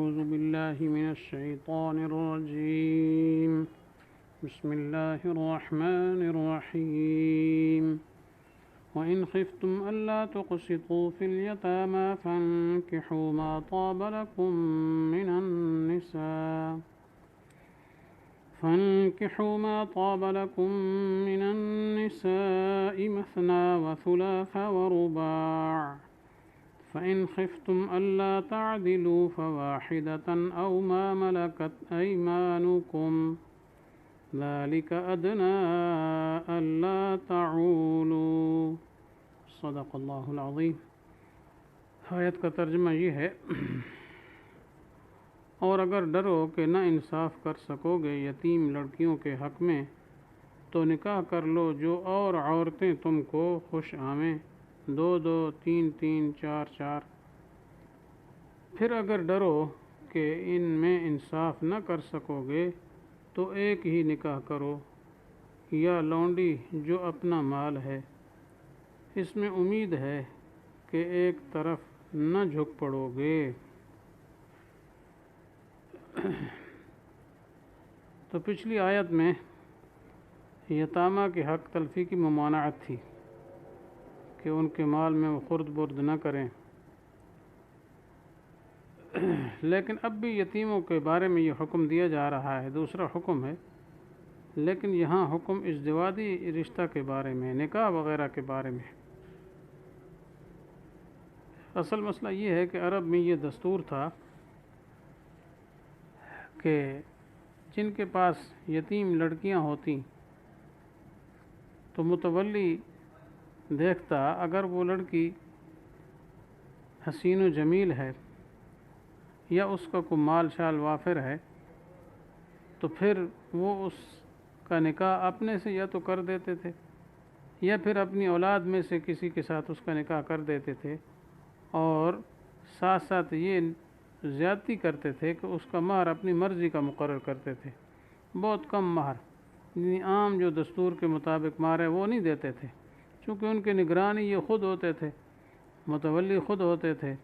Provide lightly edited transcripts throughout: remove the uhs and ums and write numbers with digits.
أعوذ بالله من الشيطان الرجيم بسم الله الرحمن الرحيم وإن خفتم ألا تقسطوا في اليتامى فانكحوا ما طاب لكم من النساء مثنى وثلاث ورباع فإن خفتم ألا تعدلوا فواحدة أو ما ملكت أيمانكم ذلك أدنى ألا تعولوا صدق اللہ العظیم۔ آیت کا ترجمہ یہ ہے، اور اگر ڈرو کہ نہ انصاف کر سکو گے یتیم لڑکیوں کے حق میں تو نکاح کر لو جو اور عورتیں تم کو خوش آویں، 2 2 3 3 4 4۔ پھر اگر ڈرو کہ ان میں انصاف نہ کر سکو گے تو ایک ہی نکاح کرو یا لونڈی جو اپنا مال ہے، اس میں امید ہے کہ ایک طرف نہ جھک پڑو گے۔ تو پچھلی آیت میں یتامہ کے حق تلفی کی ممانعت تھی کہ ان کے مال میں وہ خرد برد نہ کریں، لیکن اب بھی یتیموں کے بارے میں یہ حکم دیا جا رہا ہے، دوسرا حکم ہے، لیکن یہاں حکم ازدواجی رشتہ کے بارے میں، نکاح وغیرہ کے بارے میں۔ اصل مسئلہ یہ ہے کہ عرب میں یہ دستور تھا کہ جن کے پاس یتیم لڑکیاں ہوتی تو متولی دیکھتا، اگر وہ لڑکی حسین و جمیل ہے یا اس کا کوئی مال شال وافر ہے تو پھر وہ اس کا نکاح اپنے سے یا تو کر دیتے تھے یا پھر اپنی اولاد میں سے کسی کے ساتھ اس کا نکاح کر دیتے تھے، اور ساتھ ساتھ یہ زیادتی کرتے تھے کہ اس کا مہر اپنی مرضی کا مقرر کرتے تھے، بہت کم مہر، یعنی عام جو دستور کے مطابق مہر ہے وہ نہیں دیتے تھے، چونکہ ان کے نگرانی یہ خود ہوتے تھے، متولی خود ہوتے تھے۔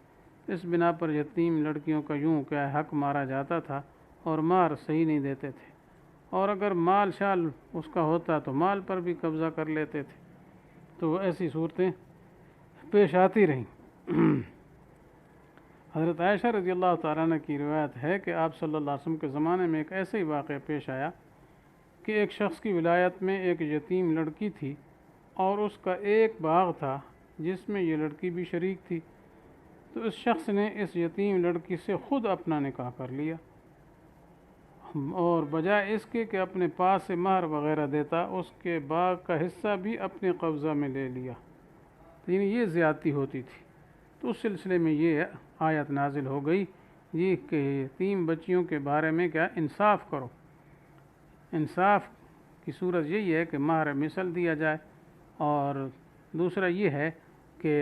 اس بنا پر یتیم لڑکیوں کا یوں کیا حق مارا جاتا تھا اور مہر صحیح نہیں دیتے تھے، اور اگر مال شال اس کا ہوتا تو مال پر بھی قبضہ کر لیتے تھے، تو ایسی صورتیں پیش آتی رہیں۔ حضرت عائشہ رضی اللہ تعالیٰ عنہ کی روایت ہے کہ آپ صلی اللہ علیہ وسلم کے زمانے میں ایک ایسا ہی واقعہ پیش آیا کہ ایک شخص کی ولایت میں ایک یتیم لڑکی تھی اور اس کا ایک باغ تھا جس میں یہ لڑکی بھی شریک تھی، تو اس شخص نے اس یتیم لڑکی سے خود اپنا نکاح کر لیا، اور بجائے اس کے کہ اپنے پاس سے مہر وغیرہ دیتا، اس کے باغ کا حصہ بھی اپنے قبضہ میں لے لیا، یعنی یہ زیادتی ہوتی تھی۔ تو اس سلسلے میں یہ آیت نازل ہو گئی یہ کہ یتیم بچیوں کے بارے میں کیا انصاف کرو۔ انصاف کی صورت یہی ہے کہ مہر مثل دیا جائے، اور دوسرا یہ ہے کہ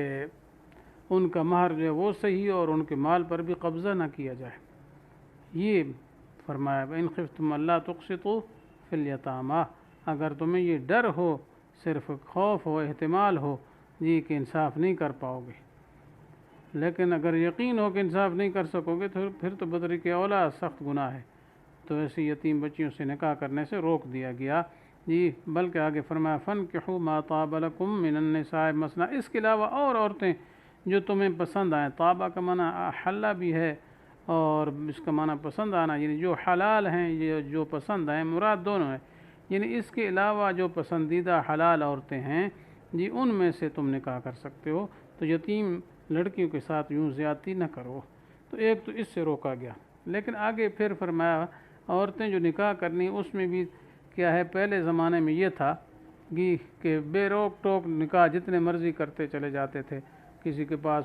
ان کا مہر جو ہے وہ صحیح اور ان کے مال پر بھی قبضہ نہ کیا جائے۔ یہ فرمایا وَإِنْ خِفْتُمْ أَلَّا تُقْسِطُوا فِي الْيَتَامَى، اگر تمہیں یہ ڈر ہو، صرف خوف ہو، احتمال ہو جی کہ انصاف نہیں کر پاؤ گے، لیکن اگر یقین ہو کہ انصاف نہیں کر سکو گے تو پھر تو بطریق اولا سخت گناہ ہے، تو ایسی یتیم بچیوں سے نکاح کرنے سے روک دیا گیا جی۔ بلکہ آگے فرمایا فَانْكِحُوا مَا طَابَ لَكُم مِّنَ النِّسَاءِ مَثْنَىٰ، اس کے علاوہ اور عورتیں جو تمہیں پسند آئیں، طابہ کا معنی حلہ بھی ہے اور اس کا معنی پسند آنا، یعنی جو حلال ہیں، یہ جو پسند آئیں، مراد دونوں ہے، یعنی اس کے علاوہ جو پسندیدہ حلال عورتیں ہیں جی ان میں سے تم نکاح کر سکتے ہو، تو یتیم لڑکیوں کے ساتھ یوں زیادتی نہ کرو۔ تو ایک تو اس سے روکا گیا، لیکن آگے پھر فرمایا عورتیں جو نکاح کرنی اس میں بھی کیا ہے، پہلے زمانے میں یہ تھا کہ بے روک ٹوک نکاح جتنے مرضی کرتے چلے جاتے تھے، کسی کے پاس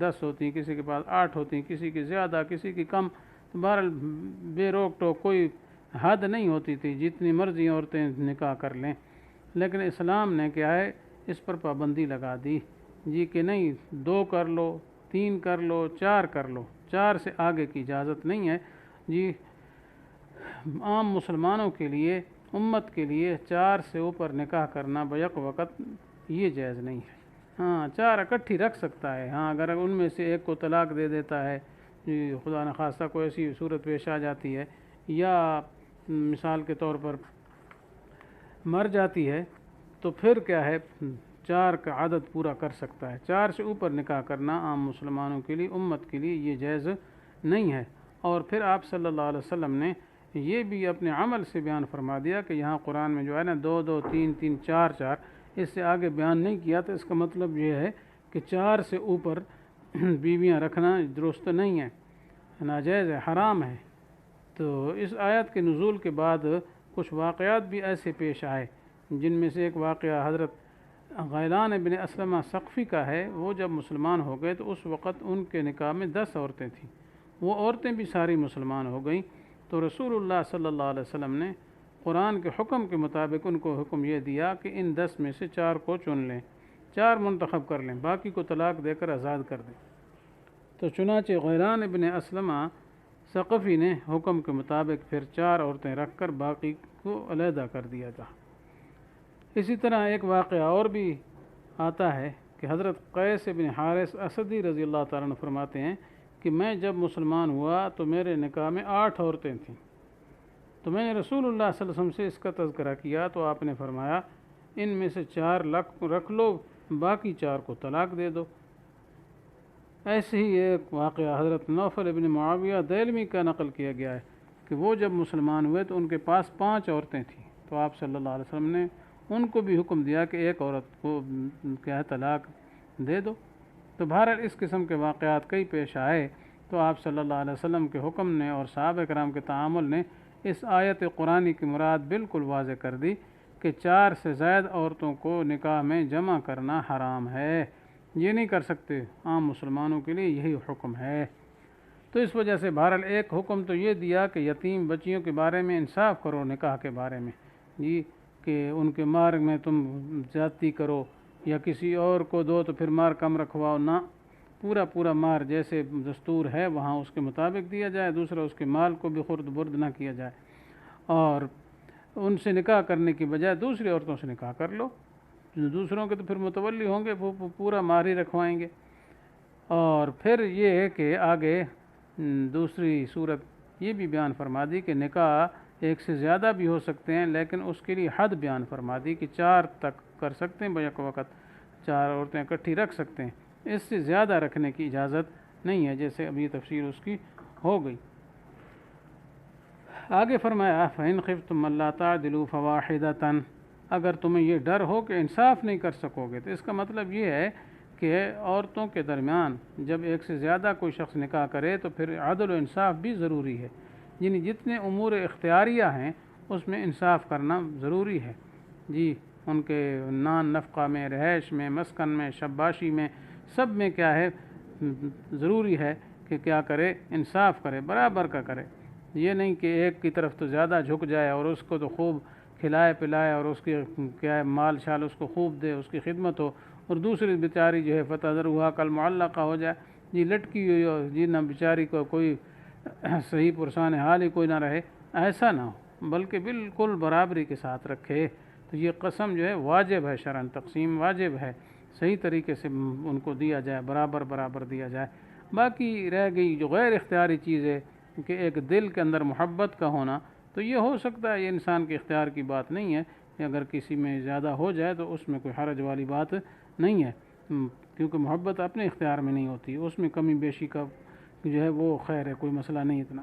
10 ہوتی، کسی کے پاس 8 ہوتی، کسی کی زیادہ کسی کی کم، تو بہرحال بے روک ٹوک کوئی حد نہیں ہوتی تھی، جتنی مرضی عورتیں نکاح کر لیں۔ لیکن اسلام نے کیا ہے اس پر پابندی لگا دی جی کہ نہیں، 2 کر لو، 3 کر لو، 4 کر لو، 4 سے آگے کی اجازت نہیں ہے جی۔ عام مسلمانوں کے لیے، امت کے لیے 4 سے اوپر نکاح کرنا بیک وقت یہ جائز نہیں ہے۔ ہاں 4 اکٹھی رکھ سکتا ہے، ہاں اگر ان میں سے ایک کو طلاق دے دیتا ہے خدا نخواستہ کوئی ایسی صورت پیش آ جاتی ہے یا مثال کے طور پر مر جاتی ہے، تو پھر کیا ہے 4 کا عدد پورا کر سکتا ہے۔ 4 سے اوپر نکاح کرنا عام مسلمانوں کے لیے، امت کے لیے یہ جائز نہیں ہے۔ اور پھر آپ صلی اللہ علیہ وسلم نے یہ بھی اپنے عمل سے بیان فرما دیا کہ یہاں قرآن میں جو ہے نا 2 2 3 3 4 4 اس سے آگے بیان نہیں کیا، تو اس کا مطلب یہ ہے کہ 4 سے اوپر بیویاں رکھنا درست نہیں ہے، ناجائز ہے، حرام ہے۔ تو اس آیت کے نزول کے بعد کچھ واقعات بھی ایسے پیش آئے، جن میں سے ایک واقعہ حضرت غیلان بن اسلمہ ثقفی کا ہے۔ وہ جب مسلمان ہو گئے تو اس وقت ان کے نکاح میں 10 عورتیں تھیں، وہ عورتیں بھی ساری مسلمان ہو گئیں۔ تو رسول اللہ صلی اللہ علیہ وسلم نے قرآن کے حکم کے مطابق ان کو حکم یہ دیا کہ ان 10 میں سے 4 کو چن لیں، 4 منتخب کر لیں، باقی کو طلاق دے کر آزاد کر دیں۔ تو چنانچہ غیلان بن اسلمہ ثقفی نے حکم کے مطابق پھر 4 عورتیں رکھ کر باقی کو علیحدہ کر دیا تھا۔ اسی طرح ایک واقعہ اور بھی آتا ہے کہ حضرت قیس بن حارث اسدی رضی اللہ تعالیٰ عنہ فرماتے ہیں کہ میں جب مسلمان ہوا تو میرے نکاح میں 8 عورتیں تھیں، تو میں نے رسول اللہ صلی اللہ علیہ وسلم سے اس کا تذکرہ کیا تو آپ نے فرمایا ان میں سے 4 رکھ لو، باقی 4 کو طلاق دے دو۔ ایسے ہی ایک واقعہ حضرت نوفل بن معاویہ دیلمی کا نقل کیا گیا ہے کہ وہ جب مسلمان ہوئے تو ان کے پاس 5 عورتیں تھیں، تو آپ صلی اللہ علیہ وسلم نے ان کو بھی حکم دیا کہ ایک عورت کو کیا ہے طلاق دے دو۔ تو بہرحال اس قسم کے واقعات کئی پیش آئے، تو آپ صلی اللہ علیہ وسلم کے حکم نے اور صحابہ کرام کے تعامل نے اس آیت قرآنی کی مراد بالکل واضح کر دی کہ 4 سے زائد عورتوں کو نکاح میں جمع کرنا حرام ہے، یہ نہیں کر سکتے، عام مسلمانوں کے لیے یہی حکم ہے۔ تو اس وجہ سے بہرحال ایک حکم تو یہ دیا کہ یتیم بچیوں کے بارے میں انصاف کرو، نکاح کے بارے میں جی، کہ ان کے مار میں تم زیادتی کرو یا کسی اور کو دو تو پھر مار کم رکھواؤ، نہ، پورا مار جیسے دستور ہے وہاں اس کے مطابق دیا جائے، دوسرا اس کے مال کو بھی خرد برد نہ کیا جائے، اور ان سے نکاح کرنے کی بجائے دوسری عورتوں سے نکاح کر لو، دوسروں کے تو پھر متولی ہوں گے، وہ پورا مار ہی رکھوائیں گے۔ اور پھر یہ ہے کہ آگے دوسری صورت یہ بھی بیان فرما دی کہ نکاح ایک سے زیادہ بھی ہو سکتے ہیں، لیکن اس کے لیے حد بیان فرما دی کہ 4 تک کر سکتے ہیں، بیک وقت 4 عورتیں اکٹھی رکھ سکتے ہیں، اس سے زیادہ رکھنے کی اجازت نہیں ہے، جیسے ابھی تفسیر اس کی ہو گئی۔ آگے فرمایا فَإِنْ خِفْتُمْ أَلَّا تَعْدِلُوا فَوَاحِدَةً، اگر تمہیں یہ ڈر ہو کہ انصاف نہیں کر سکو گے، تو اس کا مطلب یہ ہے کہ عورتوں کے درمیان جب ایک سے زیادہ کوئی شخص نکاح کرے تو پھر عدل و انصاف بھی ضروری ہے، یعنی جتنے امور اختیاریہ ہیں اس میں انصاف کرنا ضروری ہے جی، ان کے نان نفقہ میں، رہائش میں، مسکن میں، شباشی میں، سب میں کیا ہے ضروری ہے کہ کیا کرے، انصاف کرے، برابر کا کرے، یہ نہیں کہ ایک کی طرف تو زیادہ جھک جائے اور اس کو تو خوب کھلائے پلائے اور اس کی کیا ہے مال شال اس کو خوب دے، اس کی خدمت ہو، اور دوسری بیچاری جو ہے فتذرھا کالمعلقہ ہو جائے جی، لٹکی ہوئی ہو جی، نہ بیچاری کو کوئی صحیح پرسان حال ہی کوئی نہ رہے، ایسا نہ ہو، بلکہ بالکل برابری کے ساتھ رکھے۔ تو یہ قسم جو ہے واجب ہے، شرعاً تقسیم واجب ہے، صحیح طریقے سے ان کو دیا جائے، برابر دیا جائے۔ باقی رہ گئی جو غیر اختیاری چیز ہے کہ ایک دل کے اندر محبت کا ہونا، تو یہ ہو سکتا ہے، یہ انسان کے اختیار کی بات نہیں ہے کہ اگر کسی میں زیادہ ہو جائے تو اس میں کوئی حرج والی بات نہیں ہے، کیونکہ محبت اپنے اختیار میں نہیں ہوتی، اس میں کمی بیشی کا جو ہے وہ خیر ہے، کوئی مسئلہ نہیں اتنا،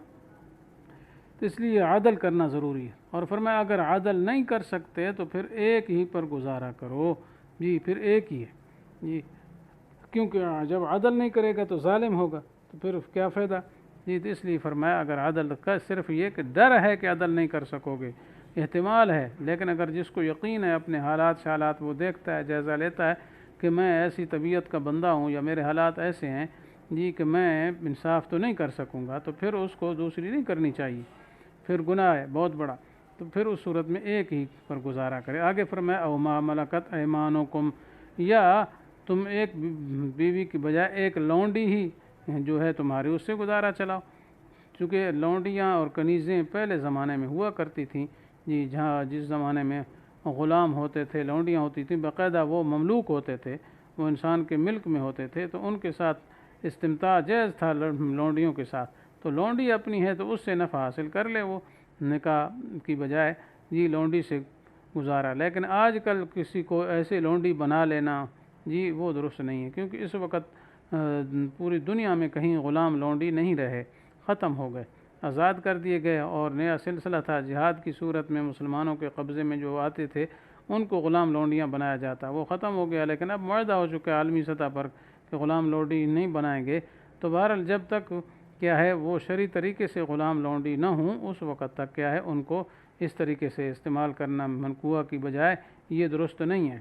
تو اس لیے عدل کرنا ضروری ہے۔ اور فرمایا اگر عدل نہیں کر سکتے تو پھر ایک ہی پر گزارا کرو جی، پھر ایک ہی ہے جی، کیونکہ جب عدل نہیں کرے گا تو ظالم ہوگا، تو پھر کیا فائدہ جی، تو اس لیے فرمایا اگر عدل کا صرف یہ کہ ڈر ہے کہ عدل نہیں کر سکو گے، احتمال ہے، لیکن اگر جس کو یقین ہے، اپنے حالات شالات وہ دیکھتا ہے، جائزہ لیتا ہے کہ میں ایسی طبیعت کا بندہ ہوں یا میرے حالات ایسے ہیں جی کہ میں انصاف تو نہیں کر سکوں گا، تو پھر اس کو دوسری نہیں کرنی چاہیے، پھر گناہ ہے بہت بڑا، تو پھر اس صورت میں ایک ہی پر گزارا کرے۔ آگے فرمایا او ما ملکت ایمانکم، یا تم ایک بیوی کی بجائے ایک لونڈی ہی جو ہے تمہاری اس سے گزارا چلاؤ، چونکہ لونڈیاں اور کنیزیں پہلے زمانے میں ہوا کرتی تھیں جی، جہاں جس زمانے میں غلام ہوتے تھے، لونڈیاں ہوتی تھیں، باقاعدہ وہ مملوک ہوتے تھے، وہ انسان کے ملک میں ہوتے تھے، تو ان کے ساتھ استمتاع جائز تھا لونڈیوں کے ساتھ، تو لونڈی اپنی ہے تو اس سے نفع حاصل کر لے وہ، نکاح کی بجائے جی لونڈی سے گزارا۔ لیکن آج کل کسی کو ایسے لونڈی بنا لینا جی وہ درست نہیں ہے، کیونکہ اس وقت پوری دنیا میں کہیں غلام لونڈی نہیں رہے، ختم ہو گئے، آزاد کر دیے گئے، اور نیا سلسلہ تھا جہاد کی صورت میں مسلمانوں کے قبضے میں جو آتے تھے ان کو غلام لونڈیاں بنایا جاتا، وہ ختم ہو گیا۔ لیکن اب معاہدہ ہو چکا ہے عالمی سطح پر کہ غلام لونڈی نہیں بنائیں گے، تو بہرحال جب تک کیا ہے وہ شرعی طریقے سے غلام لونڈی نہ ہوں اس وقت تک کیا ہے ان کو اس طریقے سے استعمال کرنا منقوہ کی بجائے یہ درست نہیں ہے۔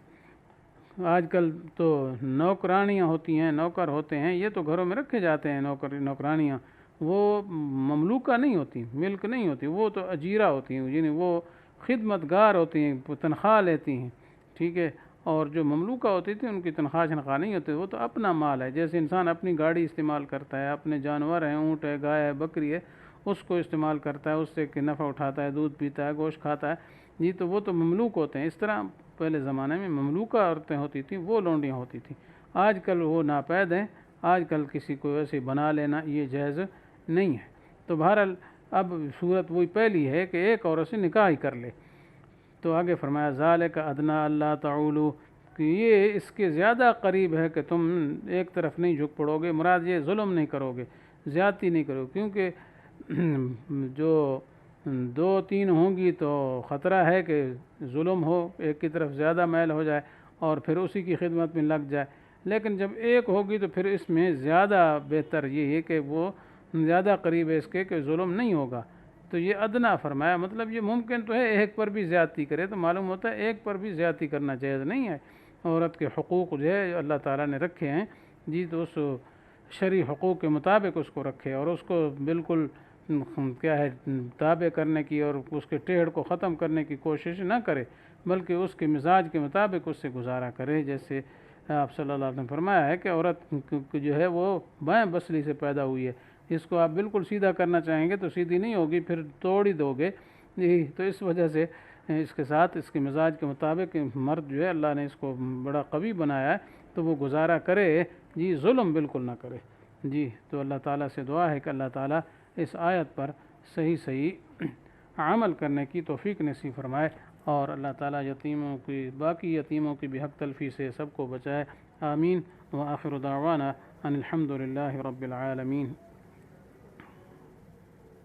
آج کل تو نوکرانیاں ہوتی ہیں، نوکر ہوتے ہیں، یہ تو گھروں میں رکھے جاتے ہیں نوکرانیاں، وہ مملوکہ نہیں ہوتی، ملک نہیں ہوتی، وہ تو اجیرہ ہوتی ہیں، یعنی وہ خدمت گار ہوتی ہیں، تنخواہ لیتی ہیں، ٹھیک ہے۔ اور جو مملوکہ ہوتی تھی ان کی تنخواہ نہیں ہوتی، وہ تو اپنا مال ہے، جیسے انسان اپنی گاڑی استعمال کرتا ہے، اپنے جانور ہیں، اونٹ ہے، گائے ہے، بکری ہے، اس کو استعمال کرتا ہے، اس سے نفع اٹھاتا ہے، دودھ پیتا ہے، گوشت کھاتا ہے جی، تو وہ تو مملوک ہوتے ہیں۔ اس طرح پہلے زمانے میں مملوکہ عورتیں ہوتی تھیں، وہ لونڈیاں ہوتی تھیں، آج کل وہ ناپید ہیں، آج کل کسی کو ایسے بنا لینا یہ جائز نہیں ہے۔ تو بہرحال اب صورت وہی پہلی ہے کہ ایک عورت سے نکاح ہی کر لے۔ تو آگے فرمایا ذالک ادنیٰ اللہ تعولو، کہ یہ اس کے زیادہ قریب ہے کہ تم ایک طرف نہیں جھک پڑو گے، مراد یہ ظلم نہیں کرو گے، زیادتی نہیں کرو، کیونکہ جو 2-3 ہوں گی تو خطرہ ہے کہ ظلم ہو، ایک کی طرف زیادہ میل ہو جائے اور پھر اسی کی خدمت میں لگ جائے۔ لیکن جب ایک ہوگی تو پھر اس میں زیادہ بہتر یہ ہے کہ وہ زیادہ قریب ہے اس کے کہ ظلم نہیں ہوگا۔ تو یہ ادنا فرمایا، مطلب یہ ممکن تو ہے ایک پر بھی زیادتی کرے، تو معلوم ہوتا ہے ایک پر بھی زیادتی کرنا جائز نہیں ہے۔ عورت کے حقوق جو ہے اللہ تعالیٰ نے رکھے ہیں جی، تو اس شرعی حقوق کے مطابق اس کو رکھے، اور اس کو بالکل کیا ہے تابع کرنے کی اور اس کے ٹیڑھ کو ختم کرنے کی کوشش نہ کرے، بلکہ اس کے مزاج کے مطابق اس سے گزارا کرے۔ جیسے آپ صلی اللہ علیہ وسلم نے فرمایا ہے کہ عورت جو ہے وہ بائیں بسلی سے پیدا ہوئی ہے، اس کو آپ بالکل سیدھا کرنا چاہیں گے تو سیدھی نہیں ہوگی، پھر توڑ ہی دو گے جی۔ تو اس وجہ سے اس کے ساتھ اس کے مزاج کے مطابق مرد جو ہے اللہ نے اس کو بڑا قوی بنایا ہے، تو وہ گزارا کرے جی، ظلم بالکل نہ کرے جی۔ تو اللہ تعالیٰ سے دعا ہے کہ اللہ تعالیٰ اس آیت پر صحیح عمل کرنے کی توفیق نصیب فرمائے، اور اللہ تعالیٰ یتیموں کی، باقی یتیموں کی بھی حق تلفی سے سب کو بچائے، آمین۔ وآخر دعوانا ان الحمد للہ رب العالمین۔